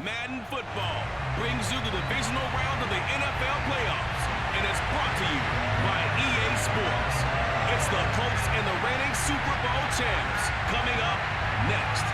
Madden Football brings you the divisional round of the NFL playoffs, and it's brought to you by EA Sports. It's the Colts and the reigning Super Bowl champs coming up next.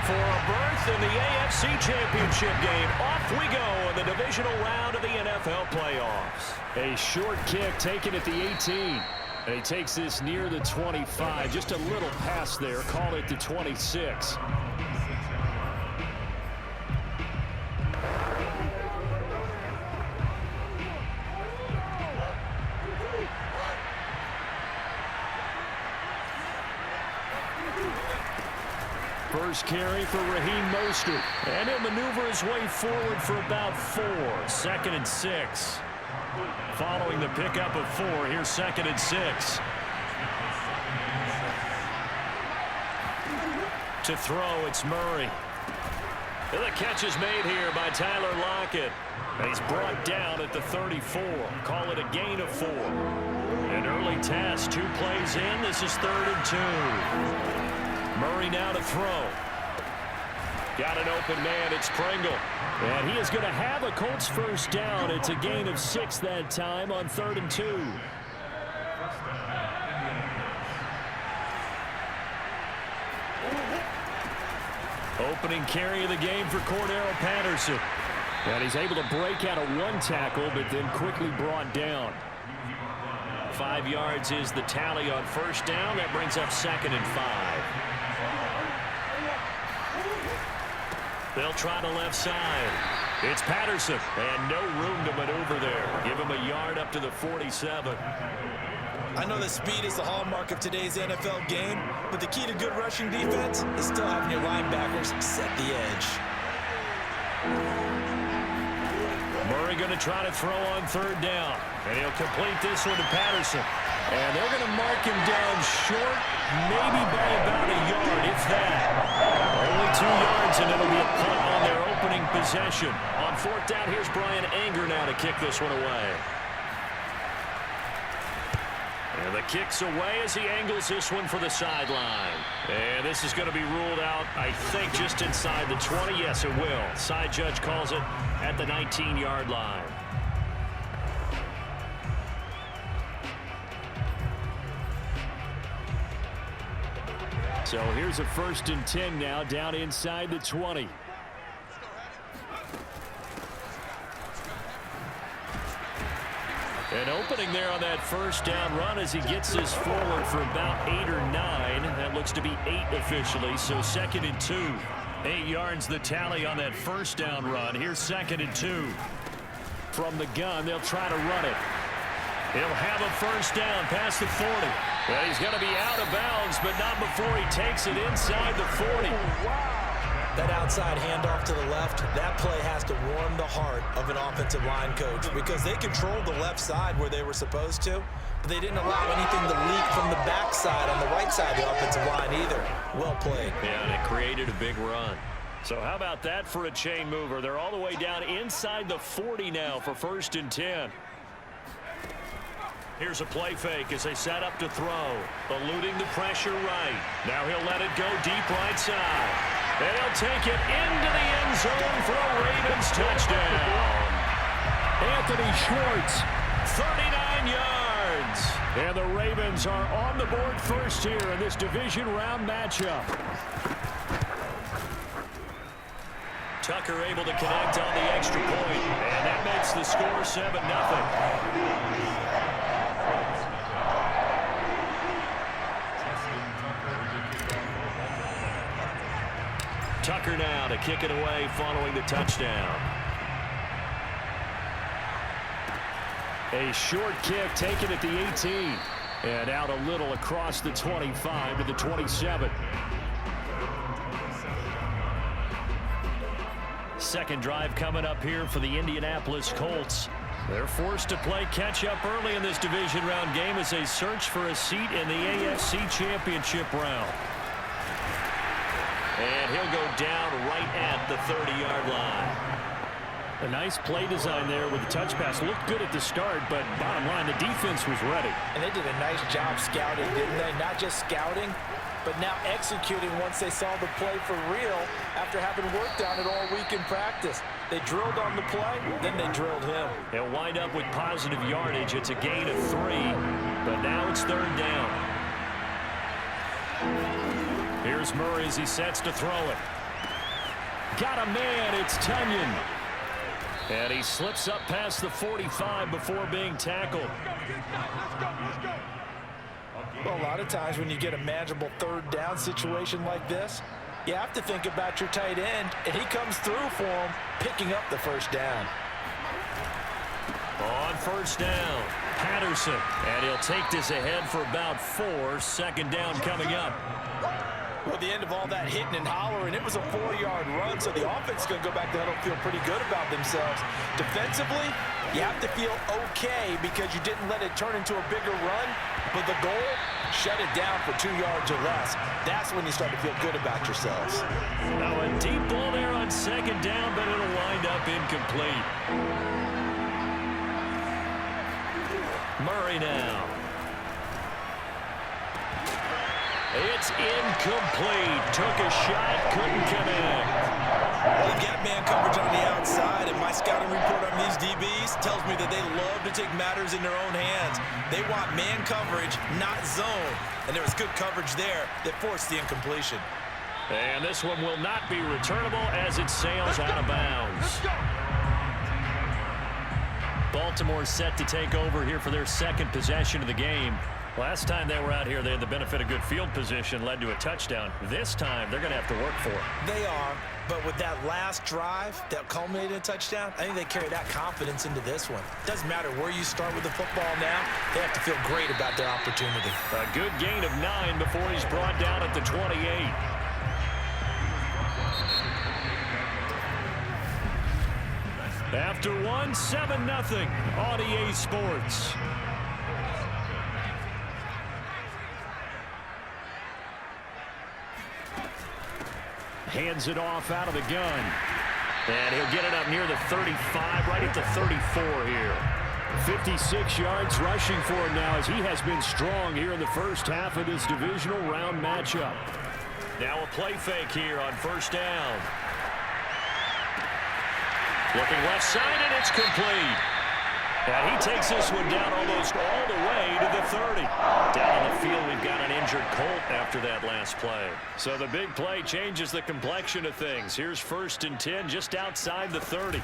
For a berth in the AFC Championship game, off we go in the divisional round of the NFL playoffs. A short kick taken at the 18. And he takes this near the 25. Just a little pass there. Call it the 26. First carry for Raheem Mostert. And he'll maneuver his way forward for about 4. 2nd and 6. Following the pickup of 4, here's 2nd and 6. To throw, it's Murray. And the catch is made here by Tyler Lockett. And he's brought down at the 34. Call it a gain of 4. An early test, 2 plays in. This is 3rd and 2. Murray now to throw. Got an open man, it's Pringle. And he is going to have a Colts first down. It's a gain of 6 that time on 3rd and 2. Opening carry of the game for Cordero Patterson. And he's able to break out of 1 tackle, but then quickly brought down. 5 yards is the tally on first down. That brings up 2nd and 5. They'll try the left side. It's Patterson, and no room to maneuver there. Give him a yard up to the 47. I know that speed is the hallmark of today's NFL game, but the key to good rushing defense is still having your linebackers set the edge. Murray going to try to throw on 3rd down, and he'll complete this one to Patterson. And they're going to mark him down short, maybe by about a yard, if that. Only 2 yards, and it'll be a punt on their opening possession. On 4th down, here's Brian Anger now to kick this one away. And the kick's away as he angles this one for the sideline. And this is going to be ruled out, I think, just inside the 20. Yes, it will. Side judge calls it at the 19-yard line. So here's a 1st and 10 now, down inside the 20. An opening there on that first down run as he gets this forward for about 8 or 9. That looks to be 8 officially, so 2nd and 2. 8 yards the tally on that first down run. Here's 2nd and 2. From the gun, they'll try to run it. He'll have a first down past the 40. Well, he's going to be out of bounds, but not before he takes it inside the 40. That outside handoff to the left, that play has to warm the heart of an offensive line coach because they controlled the left side where they were supposed to, but they didn't allow anything to leak from the backside on the right side of the offensive line either. Well played. Yeah, and it created a big run. So how about that for a chain mover? They're all the way down inside the 40 now for 1st and 10. Here's a play fake as they set up to throw. Eluding the pressure right. Now he'll let it go deep right side. And he'll take it into the end zone for a Ravens touchdown. Anthony Schwartz. 39 yards. And the Ravens are on the board first here in this division round matchup. Tucker able to connect on the extra point. And that makes the score 7-0. Tucker now to kick it away following the touchdown. A short kick taken at the 18. And out a little across the 25 to the 27. Second drive coming up here for the Indianapolis Colts. They're forced to play catch-up early in this division round game as they search for a seat in the AFC Championship round. And he'll go down right at the 30-yard line. A nice play design there with the touch pass. Looked good at the start, but bottom line, the defense was ready. And they did a nice job scouting, didn't they? Not just scouting, but now executing once they saw the play for real after having worked on it all week in practice. They drilled on the play, then they drilled him. They'll wind up with positive yardage. It's a gain of 3, but now it's 3rd down. Here's Murray as he sets to throw it. Got a man, it's Tunyon. And he slips up past the 45 before being tackled. Well, a lot of times when you get a manageable 3rd down situation like this, you have to think about your tight end, and he comes through for him, picking up the 1st down. On 1st down, Patterson. And he'll take this ahead for about 4. 2nd down coming up. Well, at the end of all that hitting and hollering, it was a 4-yard run, so the offense is going to go back to huddle and feel pretty good about themselves. Defensively, you have to feel okay because you didn't let it turn into a bigger run, but the goal, shut it down for 2 yards or less. That's when you start to feel good about yourselves. Now a deep ball there on 2nd down, but it'll wind up incomplete. Murray now. It's incomplete. Took a shot, couldn't connect. Well, they've got man coverage on the outside, and my scouting report on these DBs tells me that they love to take matters in their own hands. They want man coverage, not zone. And there was good coverage there that forced the incompletion. And this one will not be returnable as it sails out of bounds. Baltimore set to take over here for their 2nd possession of the game. Last time they were out here, they had the benefit of good field position, led to a touchdown. This time, they're going to have to work for it. They are, but with that last drive that culminated in a touchdown, I think they carry that confidence into this one. Doesn't matter where you start with the football now, they have to feel great about their opportunity. A good gain of 9 before he's brought down at the 28. After 1, 7-0 on EA Sports. Hands it off out of the gun. And he'll get it up near the 35, right at the 34 here. 56 yards rushing for him now as he has been strong here in the first half of this divisional round matchup. Now a play fake here on 1st down. Looking left side, and it's complete. And he takes this one down almost all the way to the 30. Down on the field, we've got an injured Colt after that last play. So the big play changes the complexion of things. Here's 1st and 10 just outside the 30.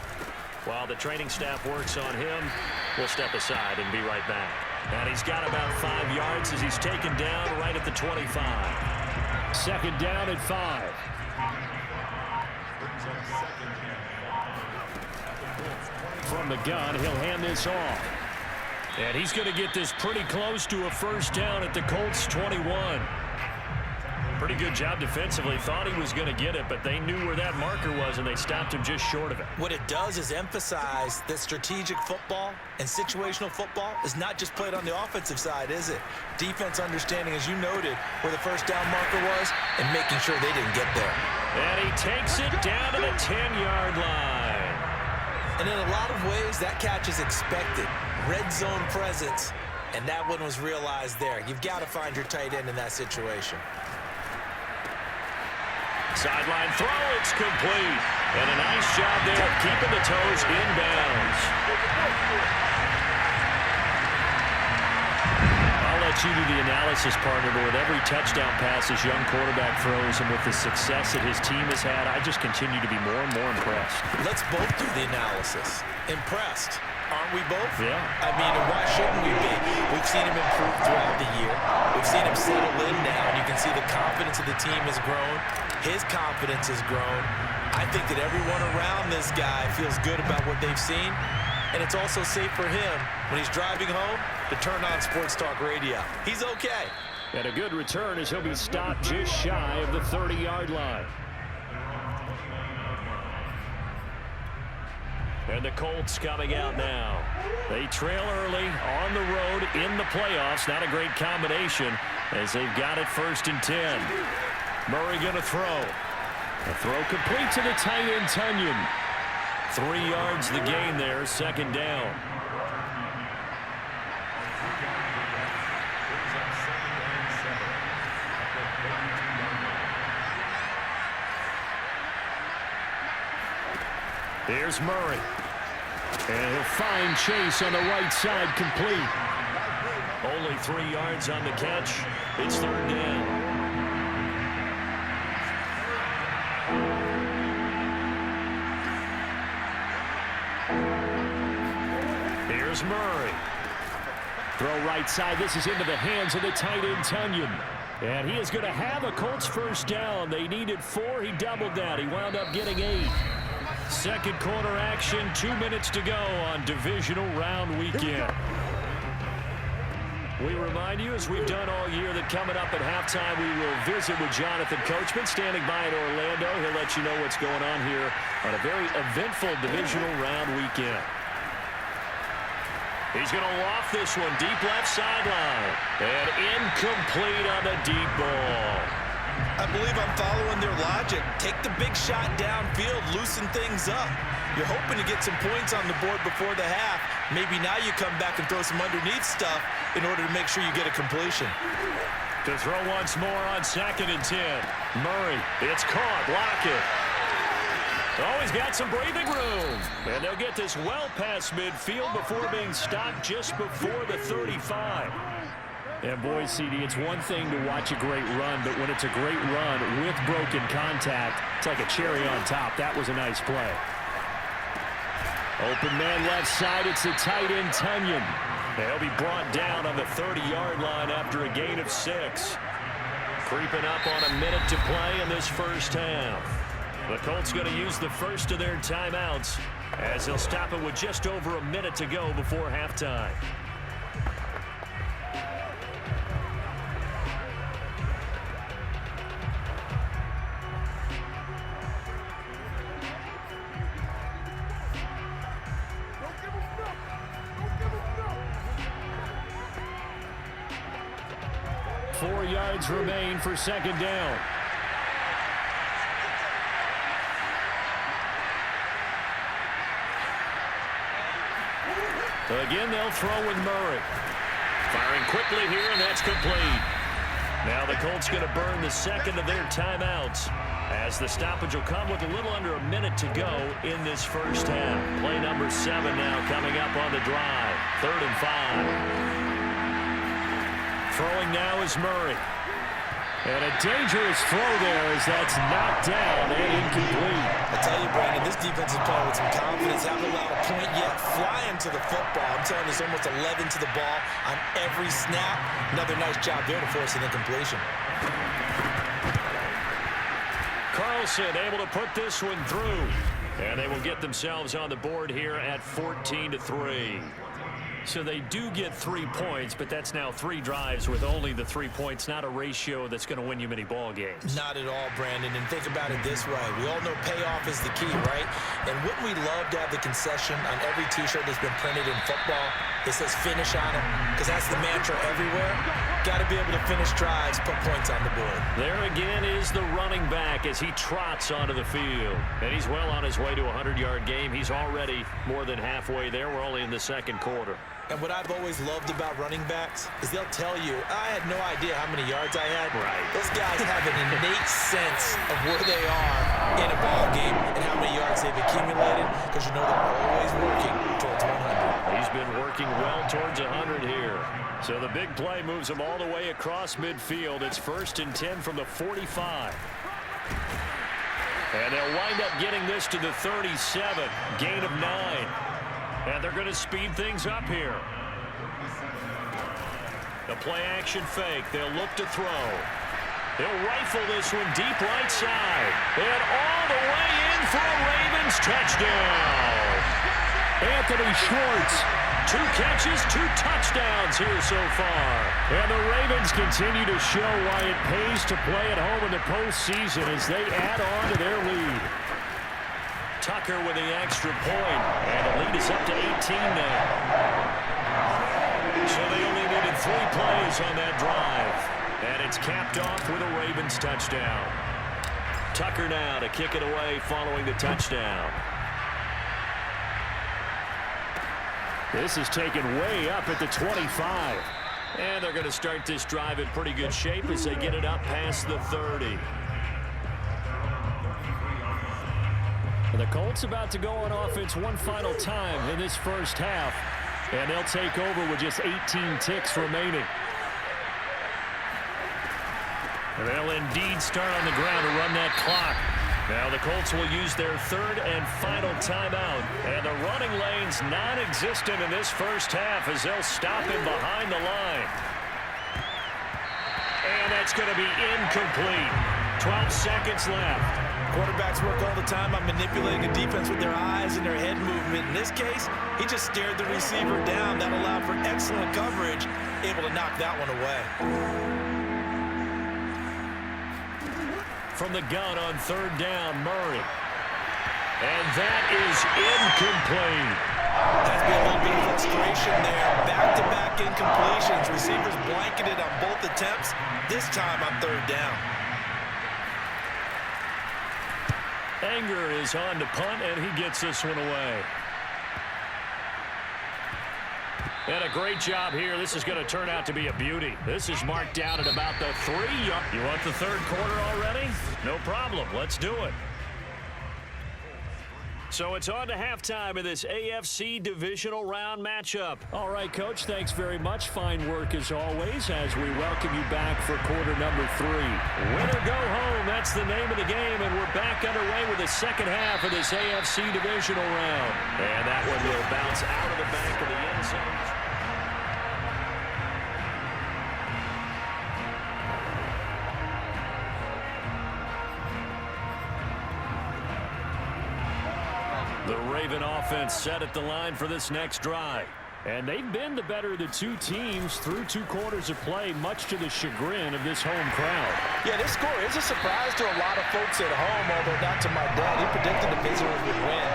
While the training staff works on him, we'll step aside and be right back. And he's got about 5 yards as he's taken down right at the 25. 2nd down at 5. From the gun, he'll hand this off. And he's going to get this pretty close to a 1st down at the Colts 21. Pretty good job defensively. Thought he was going to get it, but they knew where that marker was, and they stopped him just short of it. What it does is emphasize that strategic football and situational football is not just played on the offensive side, is it? Defense understanding, as you noted, where the 1st down marker was and making sure they didn't get there. And he takes it down to the 10-yard line. And in a lot of ways, that catch is expected. Red zone presence, and that one was realized there. You've got to find your tight end in that situation. Sideline throw, it's complete. And a nice job there keeping the toes inbounds. I'll let you do the analysis, partner, but with every touchdown pass this young quarterback throws and with the success that his team has had, I just continue to be more and more impressed. Let's both do the analysis. Impressed. Aren't we both? Yeah. I mean, and why shouldn't we be? We've seen him improve throughout the year. We've seen him settle in now, and you can see the confidence of the team has grown. His confidence has grown. I think that everyone around this guy feels good about what they've seen, and it's also safe for him when he's driving home to turn on Sports Talk Radio. He's okay. And a good return as he'll be stopped just shy of the 30-yard line. And the Colts coming out now. They trail early on the road in the playoffs. Not a great combination as they've got it 1st and 10. Murray going to throw. A throw complete to the tight end, Tunyon. 3 yards the gain there, 2nd down. Here's Murray. And he'll find Chase on the right side, complete. Only 3 yards on the catch. It's 3rd down. Here's Murray. Throw right side. This is into the hands of the tight end, Tunyon. And he is going to have a Colts first down. They needed 4. He doubled that. He wound up getting 8. Second quarter action. 2 minutes to go on divisional round weekend. We remind you, as we've done all year, that coming up at halftime, we will visit with Jonathan Coachman standing by in Orlando. He'll let you know what's going on here on a very eventful divisional round weekend. He's going to loft this one deep left sideline. And incomplete on the deep ball. I believe I'm following their logic. Take the big shot downfield, loosen things up. You're hoping to get some points on the board before the half. Maybe now you come back and throw some underneath stuff in order to make sure you get a completion. To throw once more on 2nd and 10. Murray, it's caught. Lockett. Oh, he's got some breathing room. And they'll get this well past midfield before being stopped just before the 35. And boy, CD, it's one thing to watch a great run, but when it's a great run with broken contact, it's like a cherry on top. That was a nice play. Open man left side. It's the tight end, Tunyon. They'll be brought down on the 30-yard line after a gain of 6. Creeping up on a minute to play in this first half. The Colts going to use the first of their timeouts as they'll stop it with just over a minute to go before halftime. Four yards remain for 2nd down. Again, they'll throw with Murray. Firing quickly here, and that's complete. Now the Colts going to burn the second of their timeouts as the stoppage will come with a little under a minute to go in this first half. Play number 7 now coming up on the drive. 3rd and 5. Throwing now is Murray. And a dangerous throw there as that's knocked down and incomplete. I tell you, Brandon, this defense is playing with some confidence. Haven't allowed a point yet. Flying to the football. I'm telling you, it's almost 11 to the ball on every snap. Another nice job there to force an incompletion. Carlson able to put this one through. And they will get themselves on the board here at 14-3. So they do get 3 points, but that's now 3 drives with only the 3 points, not a ratio that's going to win you many ball games. Not at all, Brandon. And think about it this way. We all know payoff is the key, right? And wouldn't we love to have the concession on every T-shirt that's been printed in football that says finish on it? Because that's the mantra everywhere. Got to be able to finish drives, put points on the board. There again is the running back as he trots onto the field. And he's well on his way to a 100-yard game. He's already more than halfway there. We're only in the second quarter. And what I've always loved about running backs is they'll tell you, I had no idea how many yards I had. Right. Those guys have an innate sense of where they are in a ball game and how many yards they've accumulated because you know they're always working towards 100. He's been working well towards 100 here. So the big play moves him all the way across midfield. It's 1st and 10 from the 45. And they'll wind up getting this to the 37. Gain of 9. And they're going to speed things up here. The play action fake. They'll look to throw. They'll rifle this one deep right side. And all the way in for a Ravens touchdown. Anthony Schwartz. 2 catches, 2 touchdowns here so far. And the Ravens continue to show why it pays to play at home in the postseason as they add on to their lead. Tucker with the extra point, and the lead is up to 18 now. So they only needed 3 plays on that drive, and it's capped off with a Ravens touchdown. Tucker now to kick it away following the touchdown. This is taken way up at the 25. And they're going to start this drive in pretty good shape as they get it up past the 30. And the Colts about to go on offense one final time in this first half. And they'll take over with just 18 ticks remaining. And they'll indeed start on the ground to run that clock. Now the Colts will use their third and final timeout. And the running lane's non-existent in this first half as they'll stop him behind the line. And that's going to be incomplete. 12 seconds left. Quarterbacks work all the time on manipulating a defense with their eyes and their head movement. In this case, he just stared the receiver down. That allowed for excellent coverage, able to knock that one away. From the gun on third down, Murray. And that is incomplete. Has been a little bit of frustration there. Back-to-back incompletions. Receivers blanketed on both attempts, this time on third down. Anger is on to punt, and he gets this one away. And a great job here. This is going to turn out to be a beauty. This is marked down at about the 3-yard. You want the third quarter already? No problem. Let's do it. So it's on to halftime of this AFC divisional round matchup. All right, Coach, thanks very much. Fine work as always as we welcome you back for quarter number 3. Win or go home, that's the name of the game, and we're back underway with the second half of this AFC divisional round. And that one will bounce out of the back of the end zone. The Raven offense set at the line for this next drive. And they've been the better of the two teams through 2 quarters of play, much to the chagrin of this home crowd. Yeah, this score is a surprise to a lot of folks at home, although not to my dad. He predicted the visitors would win.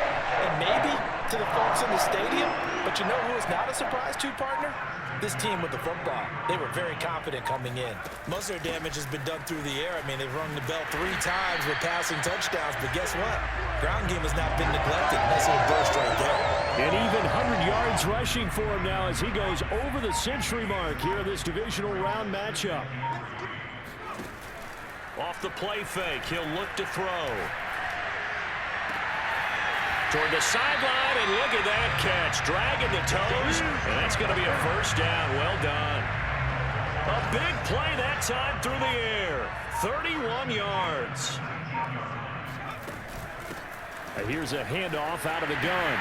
And maybe to the folks in the stadium. But you know who is not a surprise to, partner? This team with the football. They were very confident coming in. Most of their damage has been done through the air. I mean, they've rung the bell 3 times with passing touchdowns. But guess what? Ground game has not been neglected. Nice little burst right there. And even 100 yards rushing for him now as he goes over the century mark here in this divisional round matchup. Off the play fake, he'll look to throw. Toward the sideline, and look at that catch. Dragging the toes, and that's going to be a first down. Well done. A big play that time through the air. 31 yards. Here's a handoff out of the gun.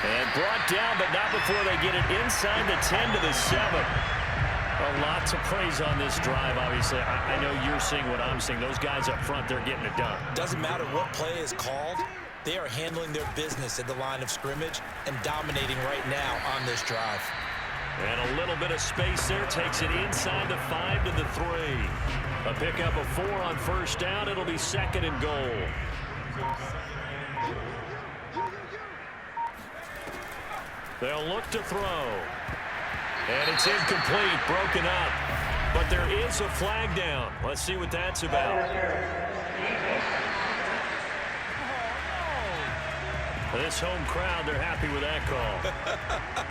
And brought down, but not before they get it inside the 10 to the 7. A lot to praise on this drive, obviously. I know you're seeing what I'm seeing. Those guys up front, they're getting it done. Doesn't matter what play is called. They are handling their business at the line of scrimmage and dominating right now on this drive. And a little bit of space there takes it inside the 5 to the 3. A pickup of 4 on first down. It'll be 2nd and goal. They'll look to throw. And it's incomplete, broken up. But there is a flag down. Let's see what that's about. This home crowd, they're happy with that call.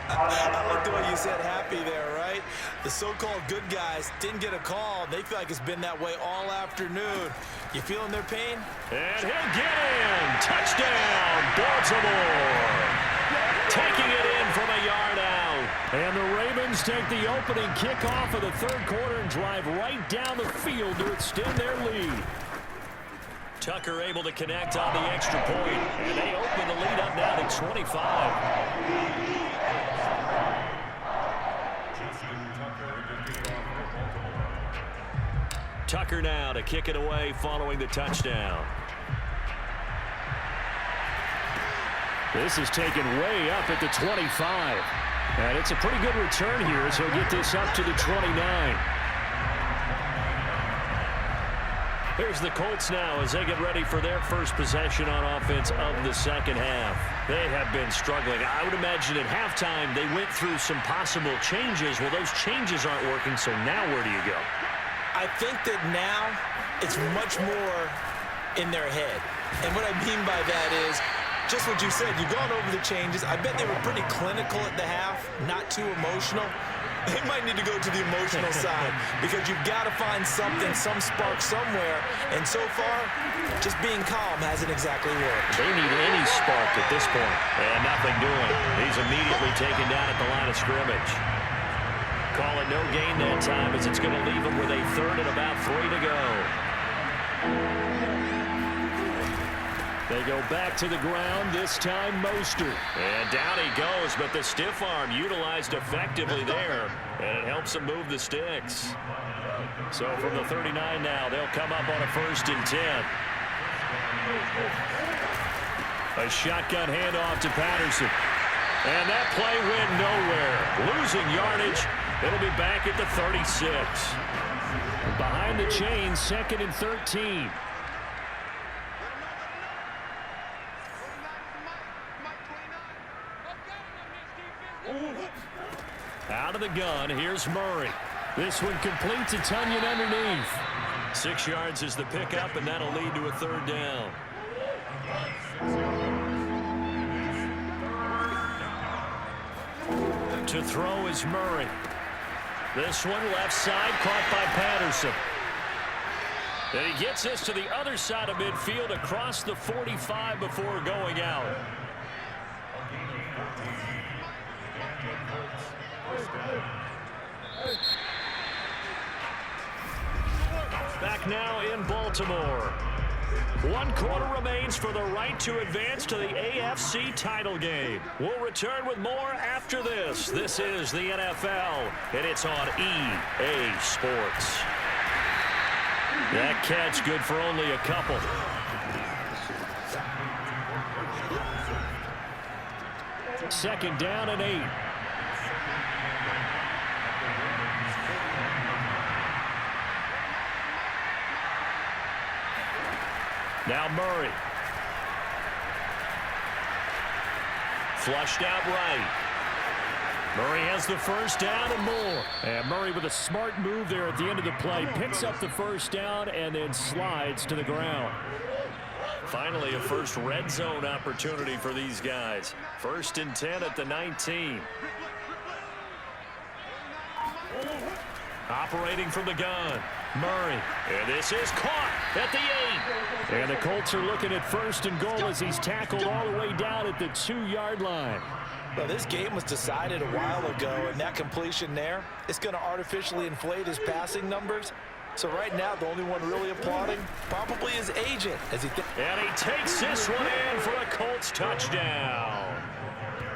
I like the way you said happy there, right? The so-called good guys didn't get a call. They feel like it's been that way all afternoon. You feeling their pain? And he'll get in. Touchdown, Baltimore. Taking it in from a yard out. And the Ravens take the opening kickoff of the third quarter and drive right down the field to extend their lead. Tucker able to connect on the extra point, and they open the lead up now to 25. Tucker now to kick it away following the touchdown. This is taken way up at the 25. And it's a pretty good return here as he'll get this up to the 29. Here's the Colts now as they get ready for their first possession on offense of the second half. They have been struggling. I would imagine at halftime they went through some possible changes. Well, those changes aren't working, so now where do you go? I think that now it's much more in their head. And what I mean by that is just what you said. You've gone over the changes. I bet they were pretty clinical at the half, not too emotional. They might need to go to the emotional side because you've got to find something, some spark somewhere. And so far, just being calm hasn't exactly worked. They need any spark at this point. And nothing doing. He's immediately taken down at the line of scrimmage. Call it no gain that time as it's going to leave him with a third and about 3 to go. They go back to the ground, this time Mostert. And down he goes, but the stiff arm utilized effectively there, and it helps him move the sticks. So from the 39 now, they'll come up on a 1st and 10. A shotgun handoff to Patterson. And that play went nowhere. Losing yardage. It'll be back at the 36. Behind the chains, 2nd and 13. Out of the gun, here's Murray. This one complete to Tonyan underneath. 6 yards is the pickup, and that'll lead to a 3rd down. To throw is Murray. This one left side, caught by Patterson. And he gets us to the other side of midfield across the 45 before going out. Back now in Baltimore. 1 quarter remains for the right to advance to the AFC title game. We'll return with more after this. This is the NFL, and it's on EA Sports. That catch good for only a couple. Second down and 8. Now Murray. Flushed out right. Murray has the 1st down and more. And Murray with a smart move there at the end of the play. Picks up the 1st down and then slides to the ground. Finally, a first red zone opportunity for these guys. 1st and 10 at the 19. Operating from the gun. Murray. And this is caught at the 8. And the Colts are looking at 1st and goal as he's tackled all the way down at the 2-yard line. Well, this game was decided a while ago, and that completion there, it's going to artificially inflate his passing numbers. So right now, the only one really applauding probably his agent. And he takes this one in for a Colts touchdown.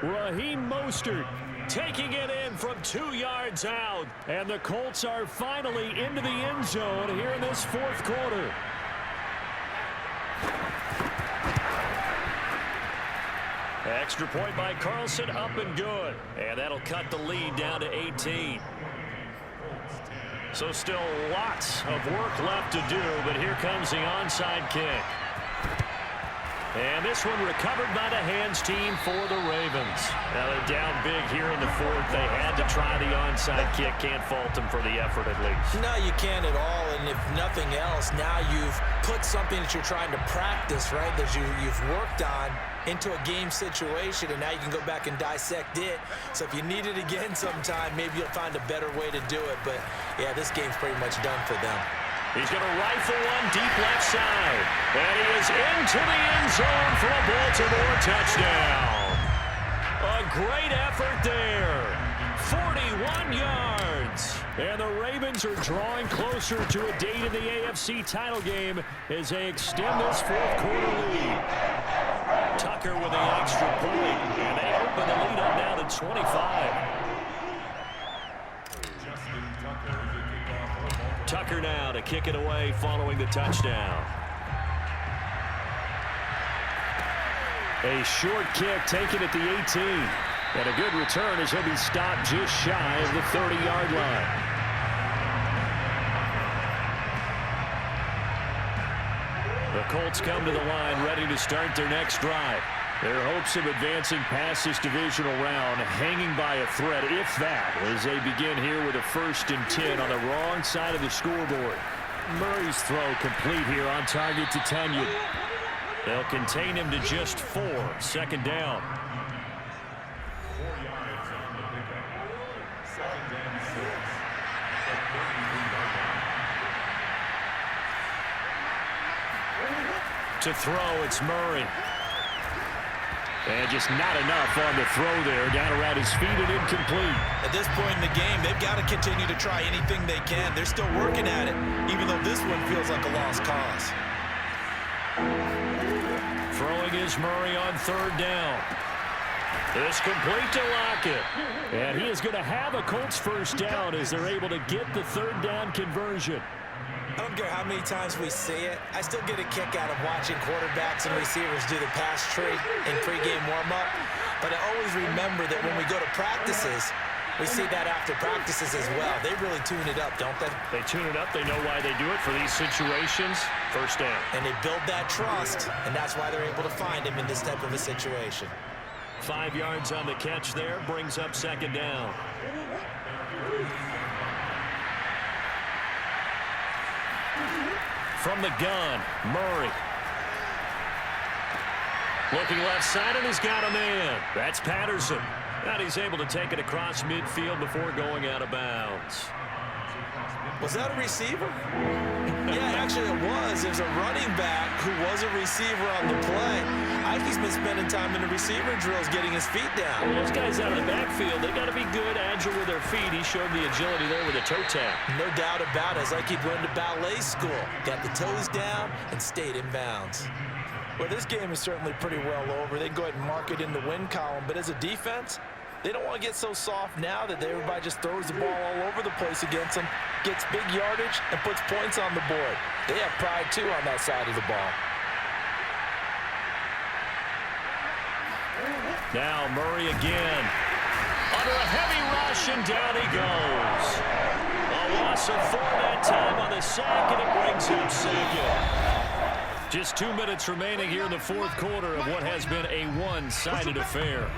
Raheem Mostert taking it in from 2 yards out. And the Colts are finally into the end zone here in this 4th quarter. Extra point by Carlson, up and good. And that'll cut the lead down to 18. So still lots of work left to do, but here comes the onside kick. And this one recovered by the hands team for the Ravens. Now they're down big here in the 4th. They had to try the onside kick. Can't fault them for the effort at least. No, you can't at all. And if nothing else, now you've put something that you're trying to practice, right, that you've worked on into a game situation, and now you can go back and dissect it. So if you need it again sometime, maybe you'll find a better way to do it. But, yeah, this game's pretty much done for them. He's going to rifle one deep left side. And he is into the end zone for a Baltimore touchdown. A great effort there. 41 yards. And the Ravens are drawing closer to a date in the AFC title game as they extend this 4th quarter lead. Tucker with the extra point. And they open the lead up now to 25. Tucker now to kick it away following the touchdown. A short kick taken at the 18. And a good return as he'll be stopped just shy of the 30-yard line. The Colts come to the line ready to start their next drive. Their hopes of advancing past this divisional round hanging by a thread, if that, as they begin here with a 1st and 10 on the wrong side of the scoreboard. Murray's throw complete here on target to Tonyan. They'll contain him to just 4. 2nd down. To throw, it's Murray. And just not enough on the throw there. Down around his feet and incomplete. At this point in the game, they've got to continue to try anything they can. They're still working at it, even though this one feels like a lost cause. Throwing is Murray on third down. It's complete to Lockett. And he is going to have a Colts first down as they're able to get the third down conversion. I don't care how many times we see it. I still get a kick out of watching quarterbacks and receivers do the pass tree in pregame warm-up. But I always remember that when we go to practices, we see that after practices as well. They really tune it up, don't they? They tune it up. They know why they do it for these situations. First down. And they build that trust, and that's why they're able to find him in this type of a situation. 5 yards on the catch there. Brings up second down. From the gun, Murray. Looking left side, and he's got a man. That's Patterson. And he's able to take it across midfield before going out of bounds. Was that a receiver? Yeah, actually it was. It was a running back who was a receiver on the play. Ike's been spending time in the receiver drills getting his feet down. Well, those guys out of the backfield, they got to be good, agile with their feet. He showed the agility there with a toe tap. No doubt about it. As Ike went to ballet school, got the toes down and stayed in bounds. Well, this game is certainly pretty well over. They can go ahead and mark it in the win column, but as a defense, they don't want to get so soft now that everybody just throws the ball all over the place against them, gets big yardage, and puts points on the board. They have pride, too, on that side of the ball. Now Murray again. Under a heavy rush, and down he goes. A loss of 4 that time on the sack, and it brings him second. Just 2 minutes remaining here in the fourth quarter of what has been a one-sided affair.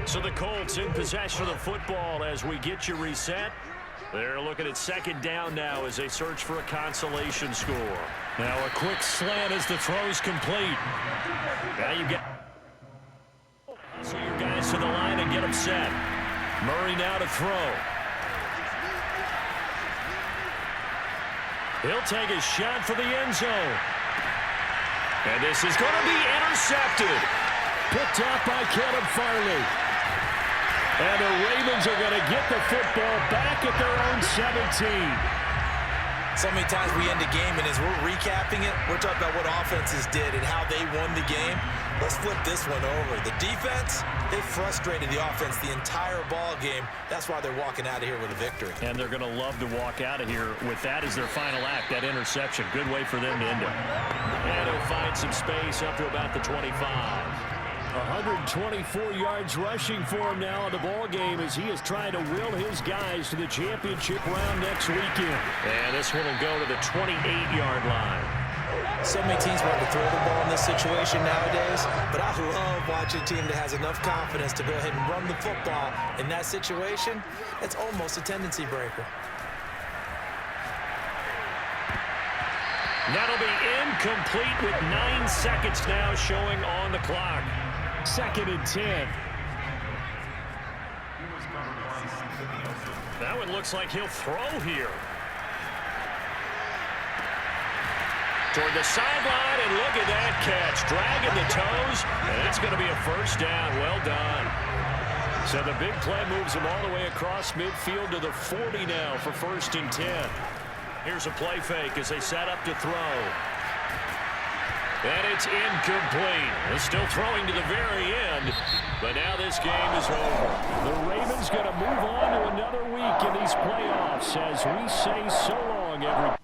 So the Colts in possession of the football as we get you reset. They're looking at second down now as they search for a consolation score. Now a quick slant as the throw's complete. Now you get so your guys to the line and get them set. Murray now to throw. He'll take a shot for the end zone. And this is going to be intercepted. Picked off by Caleb Farley. And the Ravens are going to get the football back at their own 17. So many times we end a game, and as we're recapping it, we're talking about what offenses did and how they won the game. Let's flip this one over. The defense, they frustrated the offense the entire ball game. That's why they're walking out of here with a victory. And they're going to love to walk out of here with that as their final act, that interception. Good way for them to end it. And he'll find some space up to about the 25. 124 yards rushing for him now in the ball game as he is trying to will his guys to the championship round next weekend. And this one will go to the 28-yard line. So many teams want to throw the ball in this situation nowadays, but I love watching a team that has enough confidence to go ahead and run the football in that situation. That's almost a tendency breaker. That'll be incomplete with 9 seconds now showing on the clock. 2nd and 10. That one looks like he'll throw here. Toward the sideline, and look at that catch. Dragging the toes, and that's going to be a first down. Well done. So the big play moves him all the way across midfield to the 40 now for 1st and 10. Here's a play fake as they set up to throw. And it's incomplete. They're still throwing to the very end, but now this game is over. The Ravens going to move on to another week in these playoffs as we say so long, everybody.